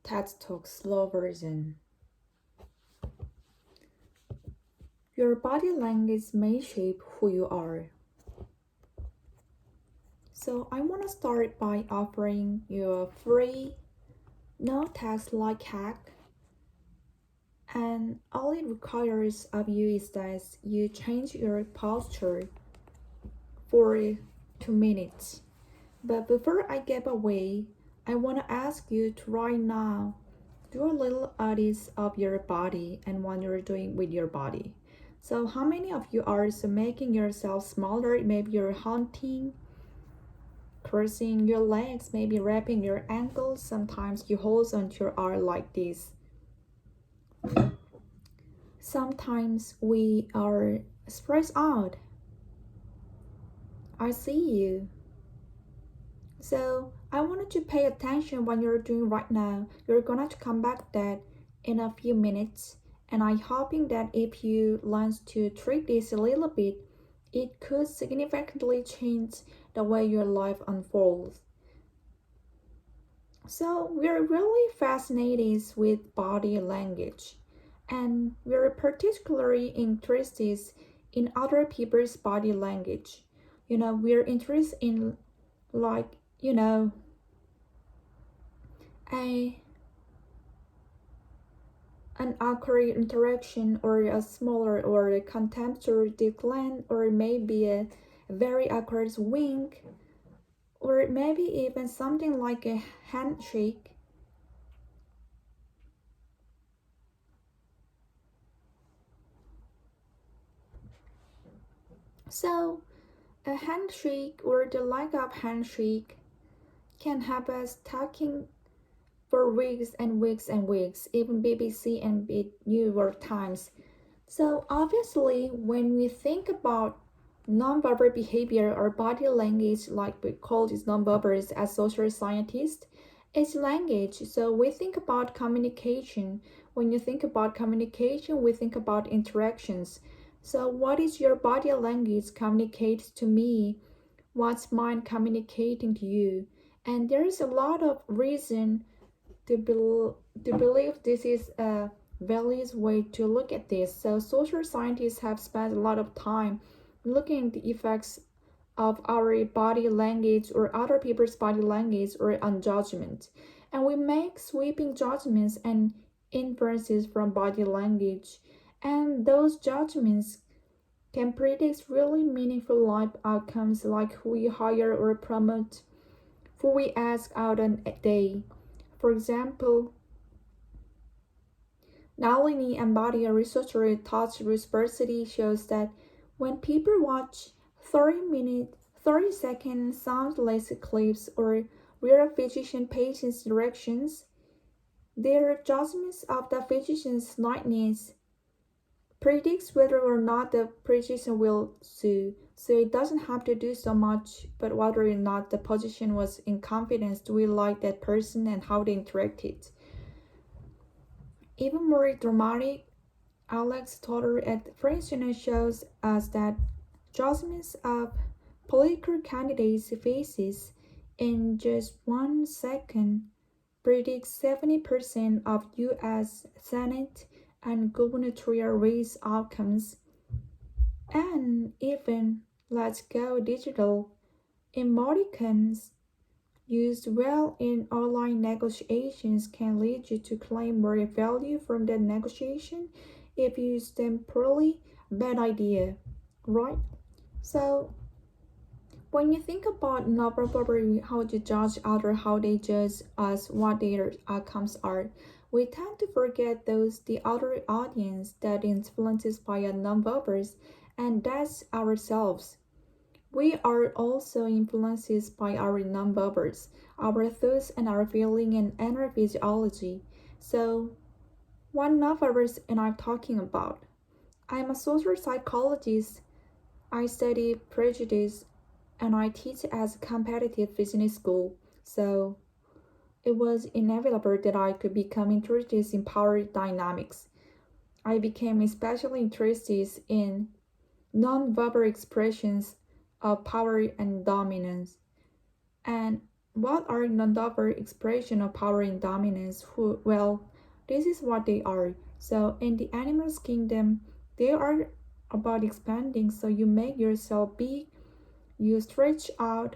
TED Talk slow version. Your body language may shape who you are. So I want to start by offering you a free, no text like hack. And all it requires of you is that you change your posture for 2 minutes. But before I get away, I want to ask you to right now do a little audit of your body and what you're doing with your body. So how many of you are making yourself smaller? Maybe you're hunting, crossing your legs, maybe wrapping your ankles. Sometimes you hold onto your arm like this. Sometimes we are spread out. I see you. So I wanted to pay attention what you're doing right now. You're gonna come back that in a few minutes, and I'm hoping that if you learn to treat this a little bit, it could significantly change the way your life unfolds. So we're really fascinated with body language, and we're particularly interested in other people's body language. We're interested in like a an awkward interaction or a smaller or a contemptuous decline or maybe a very awkward wink or maybe even something like a handshake. So a handshake or the lack of handshake can have us talking for weeks and weeks and weeks, even BBC and New York Times. So obviously, when we think about nonverbal behavior or body language, like we call these nonverbals as social scientists, it's language. So we think about communication. When you think about communication, we think about interactions. So what is your body language communicate to me? What's mine communicating to you? And there is a lot of reason to believe this is a valid way to look at this. So social scientists have spent a lot of time looking at the effects of our body language or other people's body language or on judgment. And we make sweeping judgments and inferences from body language. And those judgments can predict really meaningful life outcomes like who we hire or promote, who we ask out on a day. For example, Nalini Ambady, a researcher at Touch University, shows that when people watch 30-second soundless clips or real physician patients' directions, their judgments of the physician's lightness predicts whether or not the physician will sue. So it doesn't have to do so much, but whether or not the physician was in confidence to really like that person and how they interacted. Even more dramatic, Alex Totter at Princeton shows us that judgments of political candidates' faces in just 1 second predict 70% of U.S. Senate and gubernatorial race outcomes. And even let's go digital, emoticons used well in online negotiations can lead you to claim more value from the negotiation if you use them poorly. Bad idea, right? So when you think about non-verbal how to judge others, how they judge us, what their outcomes are, we tend to forget those the other audience that influences by a non-verbals, and that's ourselves. We are also influenced by our nonverbals, our thoughts and our feeling and inner physiology. So, what nonverbals am I talking about? I'm a social psychologist. I study prejudice and I teach at a competitive business school. So, it was inevitable that I could become interested in power dynamics. I became especially interested in nonverbal expressions of power and dominance. And what are non-verbal expression of power and dominance? Well, this is what they are. So in the animals kingdom, they are about expanding. So you make yourself big, you stretch out,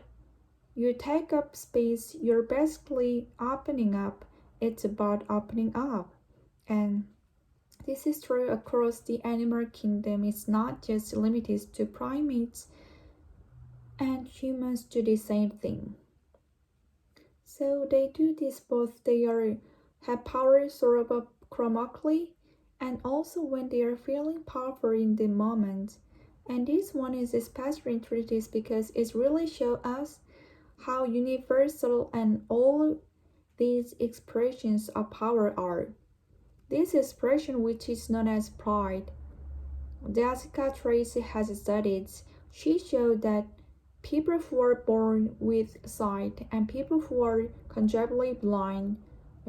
you take up space, you're basically opening up. It's about opening up. And this is true across the animal kingdom. It's not just limited to primates, and humans do the same thing. So they do this both have power sort of chronically and also when they are feeling powerful in the moment. And this one is especially interesting because it really shows us how universal and all these expressions of power are. This expression, which is known as pride, Jessica Tracy has studied. She showed that people who are born with sight and people who are congenitally blind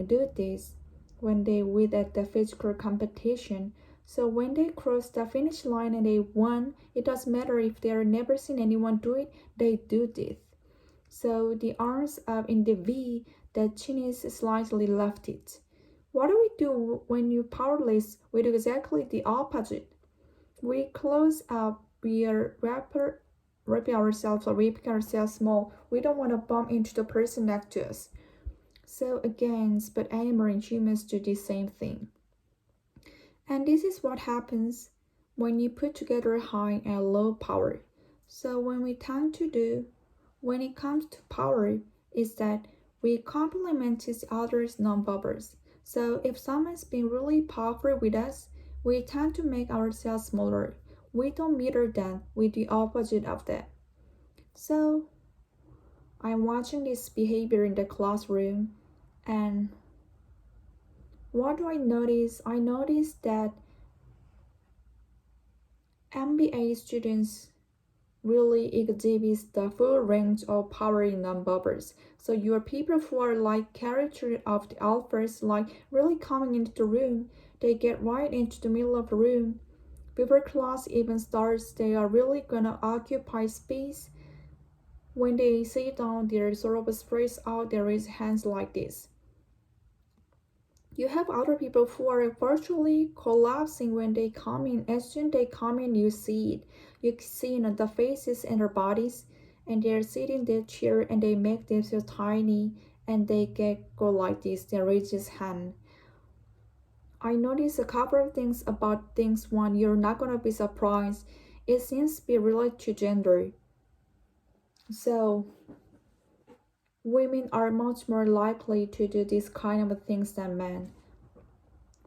do this when they win at the physical competition. So when they cross the finish line and they won, it doesn't matter if they have never seen anyone do it, they do this. So the arms up in the V, the chin is slightly lifted. What do we do when you're powerless? We do exactly the opposite. We close up, we are wrapping ourselves or wrapping ourselves small. We don't want to bump into the person next to us. So again, but animals and humans do the same thing. And this is what happens when you put together high and low power. So when we tend to do, when it comes to power, is that we complement each other's non-bubbles. So if someone's been really powerful with us, we tend to make ourselves smaller. We don't mirror them with the opposite of that. So I'm watching this behavior in the classroom, and what do I notice? I notice that MBA students really exhibits the full range of power in non-bubbles. So you are people who are like character of the alphas, like really coming into the room. They get right into the middle of the room. Before class even starts, they are really gonna occupy space. When they sit down, they're sort of spread out, there is hands like this. You have other people who are virtually collapsing when they come in. As soon as they come in, you see it. You see the faces and their bodies, and they're sitting in their chair and they make themselves tiny and they go like this. They raise his hand. I noticed a couple of things about things. One, you're not gonna be surprised. It seems to be related to gender. So women are much more likely to do this kind of things than men.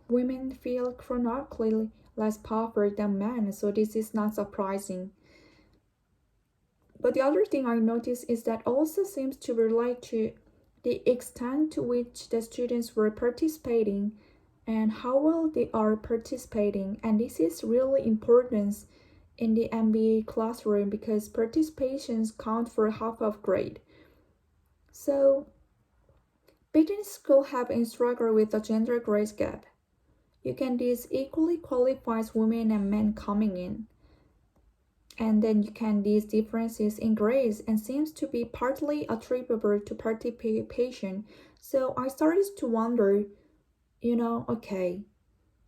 Women feel chronically less powerful than men, so this is not surprising. But the other thing I noticed is that also seems to relate to the extent to which the students were participating and how well they are participating. And this is really important in the MBA classroom because participations count for half of grade. So business school have struggled with the gender grade gap. You can this equally qualifies women and men coming in. And then you can these differences in grades and seems to be partly attributable to participation. So I started to wonder, okay,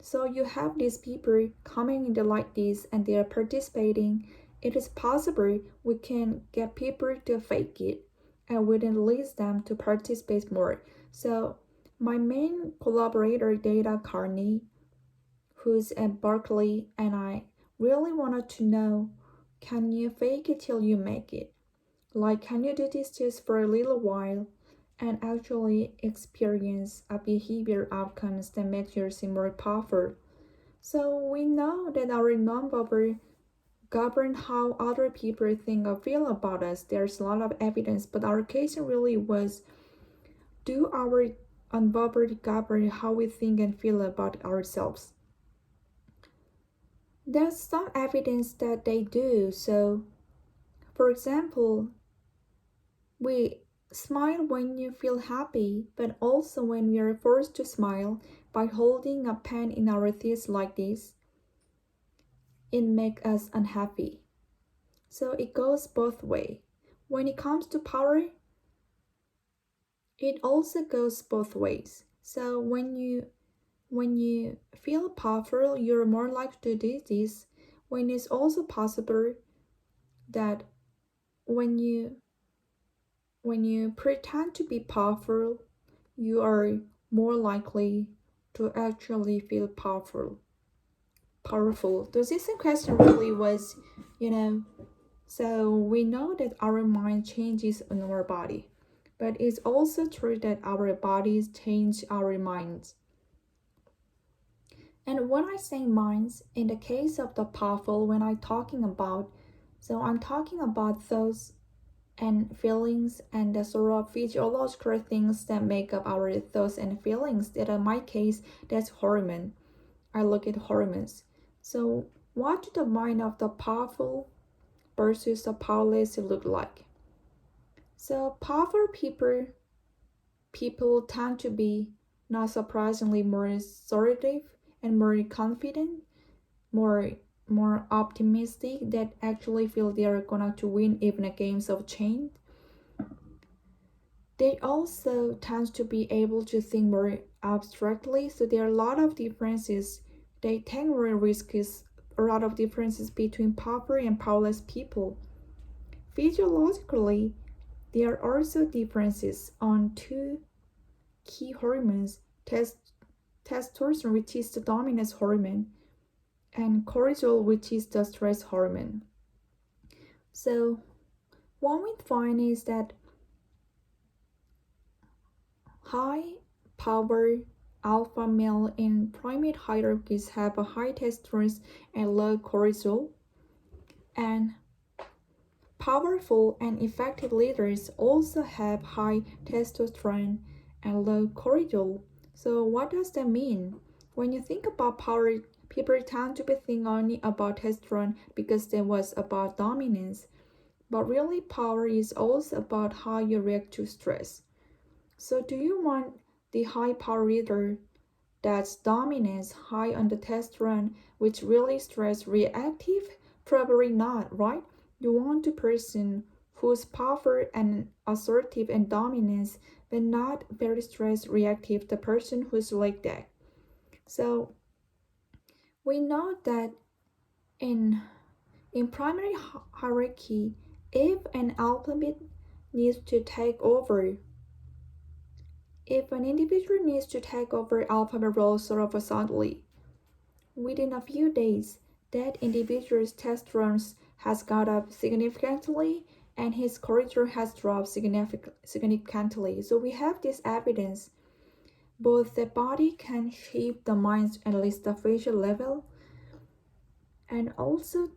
so you have these people coming in like this and they are participating. It is possible we can get people to fake it and we then lead them to participate more. So my main collaborator, Data Carney, who's at Berkeley, and I really wanted to know, can you fake it till you make it? Like, can you do this just for a little while and actually experience a behavior outcomes that make you seem more powerful? So we know that our non-verbal govern how other people think or feel about us. There's a lot of evidence, but our case really was, do our unverbal govern how we think and feel about ourselves? There's some evidence that they do. So, for example, we smile when you feel happy, but also when we are forced to smile by holding a pen in our teeth like this, it makes us unhappy. So it goes both ways. When it comes to power, It also goes both ways. So when you feel powerful, you're more likely to do this. When it's also possible that when you pretend to be powerful, you are more likely to actually feel powerful. So this question really was, so we know that our mind changes in our body, but it's also true that our bodies change our minds. And when I say minds, in the case of the powerful, when I'm talking about, so I'm talking about thoughts and feelings and the sort of physiological things that make up our thoughts and feelings. That in my case, that's hormone. I look at hormones. So what do the mind of the powerful versus the powerless look like? So powerful people tend to be, not surprisingly, more assertive and more confident, more optimistic, that actually feel they are gonna to win even a games of chance. They also tend to be able to think more abstractly, so there are a lot of differences. They take more risks, a lot of differences between powerful and powerless people. Physiologically, there are also differences on two key hormones, testosterone, which is the dominant hormone, and cortisol, which is the stress hormone. So what we find is that high power alpha male in primate hierarchies have a high testosterone and low cortisol, and powerful and effective leaders also have high testosterone and low cortisol. So what does that mean? When you think about power, people tend to be thinking only about testosterone because that was about dominance. But really, power is also about how you react to stress. So do you want the high power leader that's dominance, high on the testosterone, which really stress reactive? Probably not, right? You want the person who's powerful and assertive and dominance, but not very stress reactive, the person who's like that. So we know that in primary hierarchy, if an alphabet needs to take over, if an individual needs to take over alphabet role sort of suddenly, within a few days, that individual's testosterone has gone up significantly and his cortisol has dropped significantly. So we have this evidence. Both the body can shape the mind, at least the facial level, and also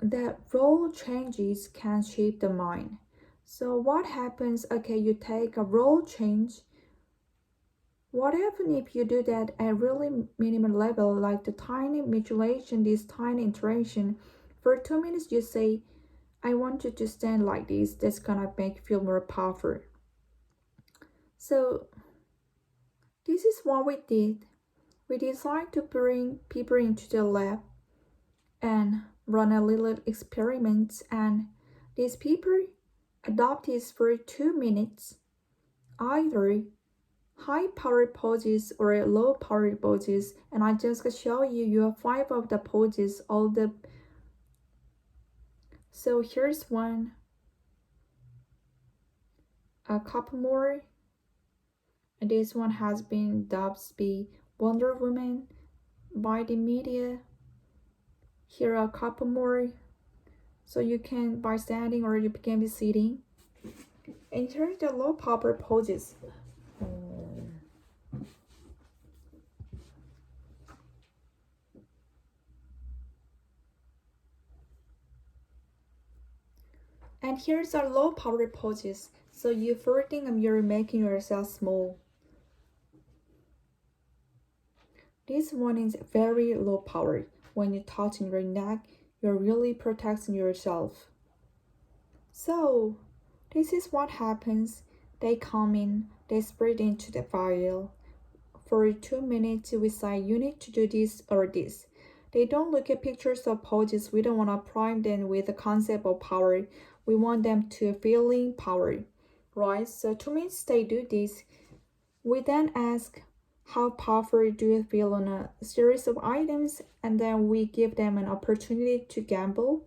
the role changes can shape the mind. So what happens? Okay, you take a role change. What happens if you do that at really minimum level, like the tiny modulation, this tiny interaction? For 2 minutes, you say, I want you to stand like this. That's gonna make you feel more powerful. So this is what we did. We decided to bring people into the lab and run a little experiment, and these people adopted for 2 minutes either high powered poses or low powered poses, and I just show you have 5 of the poses. So here's one, a couple more, and this one has been dubbed the Wonder Woman by the media. Here are a couple more, so you can by standing or you can be sitting. And here's the low power poses. And here's our low power poses. So you first think you're making yourself small. This one is very low power. When you touch your neck, you're really protecting yourself. So this is what happens. They come in, they spread into the vial. For 2 minutes, we say you need to do this or this. They don't look at pictures of poses. We don't want to prime them with the concept of power. We want them to feeling power. right? So 2 minutes they do this. We then ask, how powerful do you feel on a series of items? And then we give them an opportunity to gamble.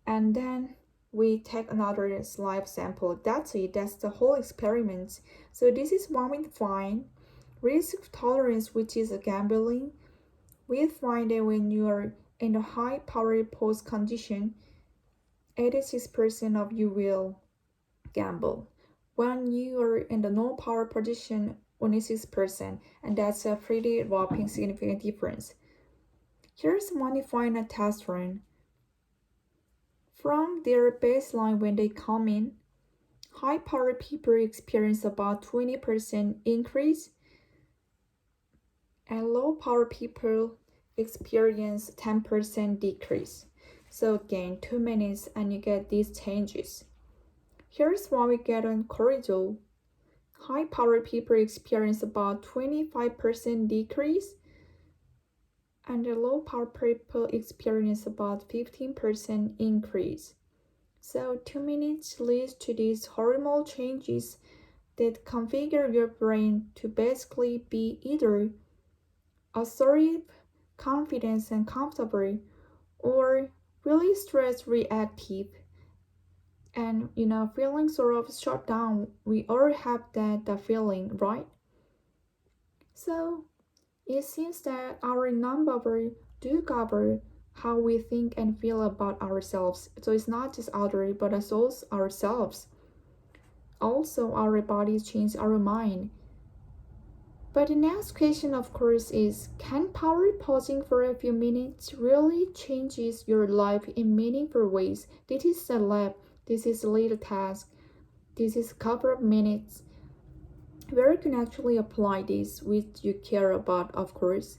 And then we take another live sample. That's it. That's the whole experiment. So this is what we find. Risk tolerance, which is a gambling. We find that when you are in a high power pose condition, 86% of you will gamble. When you are in the no power position, only 6%, and that's a pretty whopping significant difference. Here's one you find a test run. From their baseline when they come in, high power people experience about 20% increase, and low power people experience 10% decrease. So again, 2 minutes and you get these changes. Here's what we get on corridor. High power people experience about 25% decrease, and the low power people experience about 15% increase. So 2 minutes leads to these hormonal changes that configure your brain to basically be either assertive, confident and comfortable, or really stress reactive and feeling sort of shut down. We all have that feeling, right? So it seems that our non-verbal do cover how we think and feel about ourselves. So it's not just others, but also ourselves. Also, our bodies change our mind. But the next question, of course, is can power pausing for a few minutes really changes your life in meaningful ways? This is a lab. This is a little task. This is a couple of minutes where you can actually apply this which you care about, of course.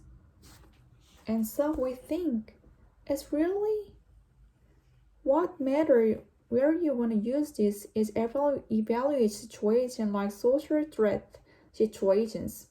And so we think it's really what matters where you want to use this is evaluate situations like social threat situations.